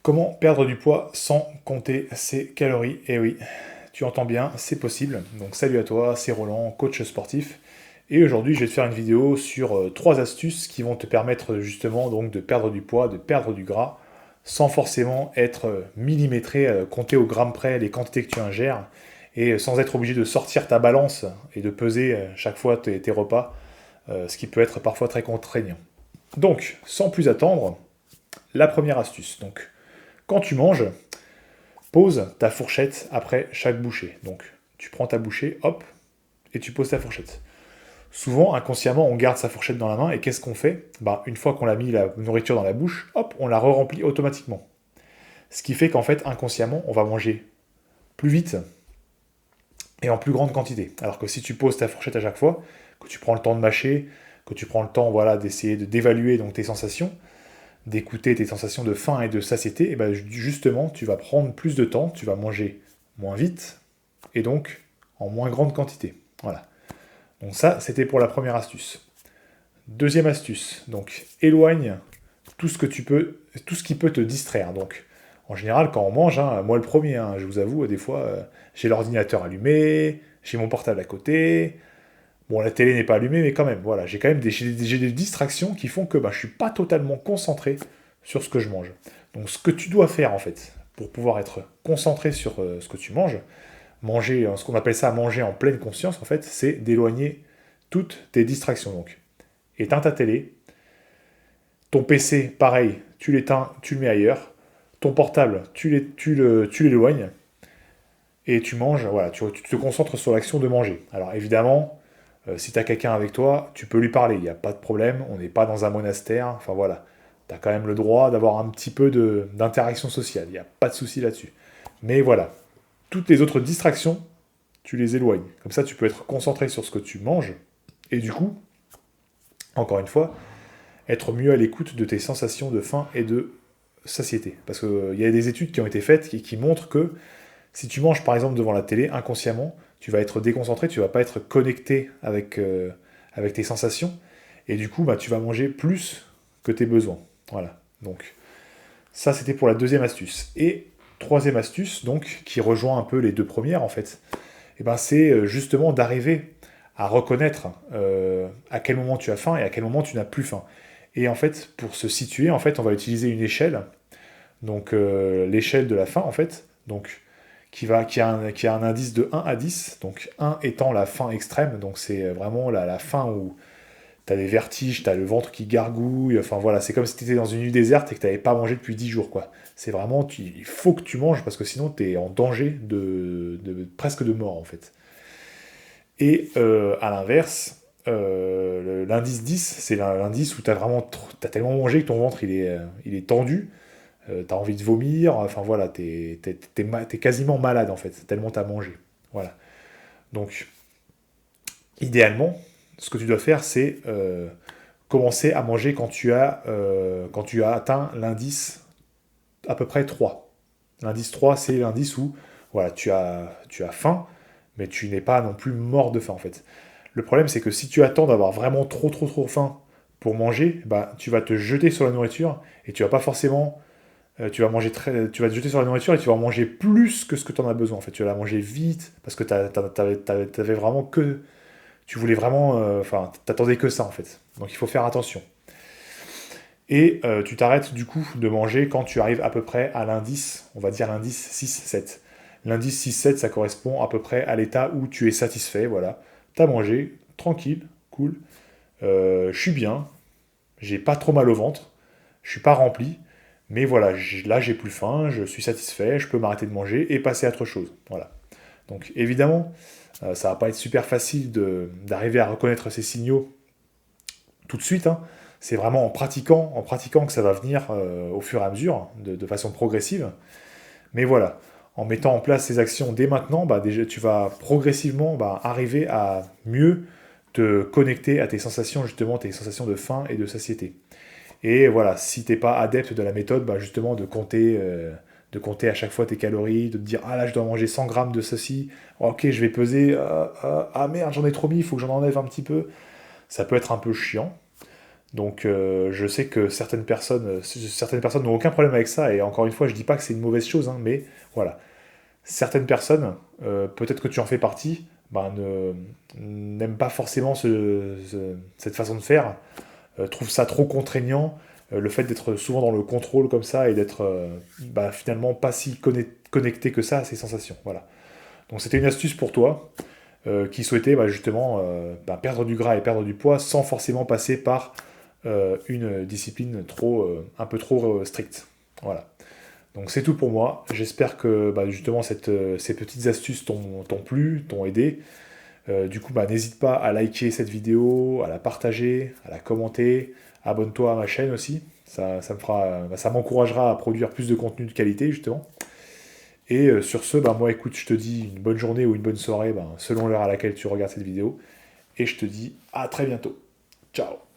Comment perdre du poids sans compter ses calories? Eh oui, tu entends bien, c'est possible. Donc salut à toi, c'est Roland, coach sportif. Et aujourd'hui, je vais te faire une vidéo sur 3 astuces qui vont te permettre justement donc de perdre du poids, de perdre du gras, sans forcément être millimétré, compter au gramme près les quantités que tu ingères, et sans être obligé de sortir ta balance et de peser chaque fois tes repas, ce qui peut être parfois très contraignant. Donc, sans plus attendre, la première astuce. Donc, quand tu manges, pose ta fourchette après chaque bouchée. Donc, tu prends ta bouchée, hop, et tu poses ta fourchette. Souvent, inconsciemment, on garde sa fourchette dans la main, et qu'est-ce qu'on fait? Une fois qu'on a mis la nourriture dans la bouche, hop, on la re-remplit automatiquement. Ce qui fait qu'en fait, inconsciemment, on va manger plus vite et en plus grande quantité. Alors que si tu poses ta fourchette à chaque fois, que tu prends le temps de mâcher, que tu prends le temps voilà, d'essayer d'évaluer donc tes sensations, d'écouter tes sensations de faim et de satiété, et ben justement, tu vas prendre plus de temps, tu vas manger moins vite, et donc en moins grande quantité. Voilà. Donc ça, c'était pour la première astuce. Deuxième astuce, donc éloigne tout ce que tu peux, tout ce qui peut te distraire. Donc, en général, quand on mange, moi le premier, je vous avoue, des fois, j'ai l'ordinateur allumé, j'ai mon portable à côté. Bon, la télé n'est pas allumée, mais quand même, voilà, j'ai quand même j'ai des distractions qui font que je suis pas totalement concentré sur ce que je mange. Donc, ce que tu dois faire, en fait, pour pouvoir être concentré sur ce que tu manges, manger, ce qu'on appelle ça manger en pleine conscience, en fait, c'est d'éloigner toutes tes distractions. Donc, éteins ta télé, ton PC, pareil, tu l'éteins, tu le mets ailleurs, ton portable, tu l'éloignes, et tu manges, voilà, tu te concentres sur l'action de manger. Alors évidemment, si tu as quelqu'un avec toi, tu peux lui parler, il n'y a pas de problème, on n'est pas dans un monastère, enfin voilà. Tu as quand même le droit d'avoir un petit peu d'interaction sociale, il n'y a pas de souci là-dessus. Mais voilà, toutes les autres distractions, tu les éloignes. Comme ça, tu peux être concentré sur ce que tu manges, et du coup, encore une fois, être mieux à l'écoute de tes sensations de faim et de satiété. Parce qu'il y a des études qui ont été faites qui montrent que si tu manges par exemple devant la télé, inconsciemment, tu vas être déconcentré, tu vas pas être connecté avec tes sensations, et du coup, tu vas manger plus que tes besoins. Voilà. Donc, ça, c'était pour la deuxième astuce. Et troisième astuce, donc, qui rejoint un peu les deux premières, en fait, c'est justement d'arriver à reconnaître à quel moment tu as faim et à quel moment tu n'as plus faim. Et en fait, pour se situer, en fait, on va utiliser une échelle, donc l'échelle de la faim, en fait, donc qui a un indice de 1 à 10, donc 1 étant la faim extrême, donc c'est vraiment la faim où tu as des vertiges, tu as le ventre qui gargouille, enfin voilà, c'est comme si tu étais dans une nuit déserte et que tu n'avais pas mangé depuis 10 jours, quoi. C'est vraiment, il faut que tu manges parce que sinon tu es en danger presque de mort, en fait. Et à l'inverse, l'indice 10, c'est l'indice où t'as tellement mangé que ton ventre il est tendu, t'as envie de vomir, enfin voilà, t'es quasiment malade en fait, tellement t'as mangé. Voilà. Donc, idéalement, ce que tu dois faire, c'est commencer à manger quand tu as atteint l'indice à peu près 3. L'indice 3, c'est l'indice où voilà, tu as faim, mais tu n'es pas non plus mort de faim en fait. Le problème, c'est que si tu attends d'avoir vraiment trop faim pour manger, tu vas te jeter sur la nourriture et tu vas pas forcément. Tu vas te jeter sur la nourriture et tu vas en manger plus que ce que tu en as besoin. En fait, tu vas la manger vite parce que t'avais vraiment que. Tu voulais vraiment. Enfin, t'attendais que ça en fait. Donc il faut faire attention. Et tu t'arrêtes du coup de manger quand tu arrives à peu près à l'indice, on va dire l'indice 6-7. L'indice 6-7, ça correspond à peu près à l'état où tu es satisfait, voilà. T'as mangé, tranquille, cool, je suis bien, j'ai pas trop mal au ventre, je suis pas rempli, mais voilà, là j'ai plus faim, je suis satisfait, je peux m'arrêter de manger et passer à autre chose. Voilà. Donc évidemment, ça va pas être super facile d'arriver à reconnaître ces signaux tout de suite, hein. C'est vraiment en pratiquant que ça va venir au fur et à mesure, de façon progressive. Mais voilà, en mettant en place ces actions dès maintenant, déjà, tu vas progressivement arriver à mieux te connecter à tes sensations, justement, tes sensations de faim et de satiété. Et voilà, si t'es pas adepte de la méthode, justement, de compter à chaque fois tes calories, de te dire, ah là, je dois manger 100 grammes de ceci, ok, je vais peser, ah merde, j'en ai trop mis, il faut que j'en enlève un petit peu. Ça peut être un peu chiant. Donc je sais que certaines personnes n'ont aucun problème avec ça, et encore une fois, je dis pas que c'est une mauvaise chose, hein, mais voilà. Certaines personnes, peut-être que tu en fais partie, n'aiment pas forcément cette façon de faire, trouvent ça trop contraignant, le fait d'être souvent dans le contrôle comme ça et d'être finalement pas si connecté que ça à ses sensations. Voilà. Donc c'était une astuce pour toi qui souhaitait justement perdre du gras et perdre du poids sans forcément passer par une discipline un peu trop stricte. Voilà. Donc c'est tout pour moi. J'espère que justement ces petites astuces t'ont plu, t'ont aidé. Du coup, n'hésite pas à liker cette vidéo, à la partager, à la commenter. Abonne-toi à ma chaîne aussi. Ça me fera, ça m'encouragera à produire plus de contenu de qualité, justement. Et sur ce, moi, écoute, je te dis une bonne journée ou une bonne soirée, selon l'heure à laquelle tu regardes cette vidéo. Et je te dis à très bientôt. Ciao!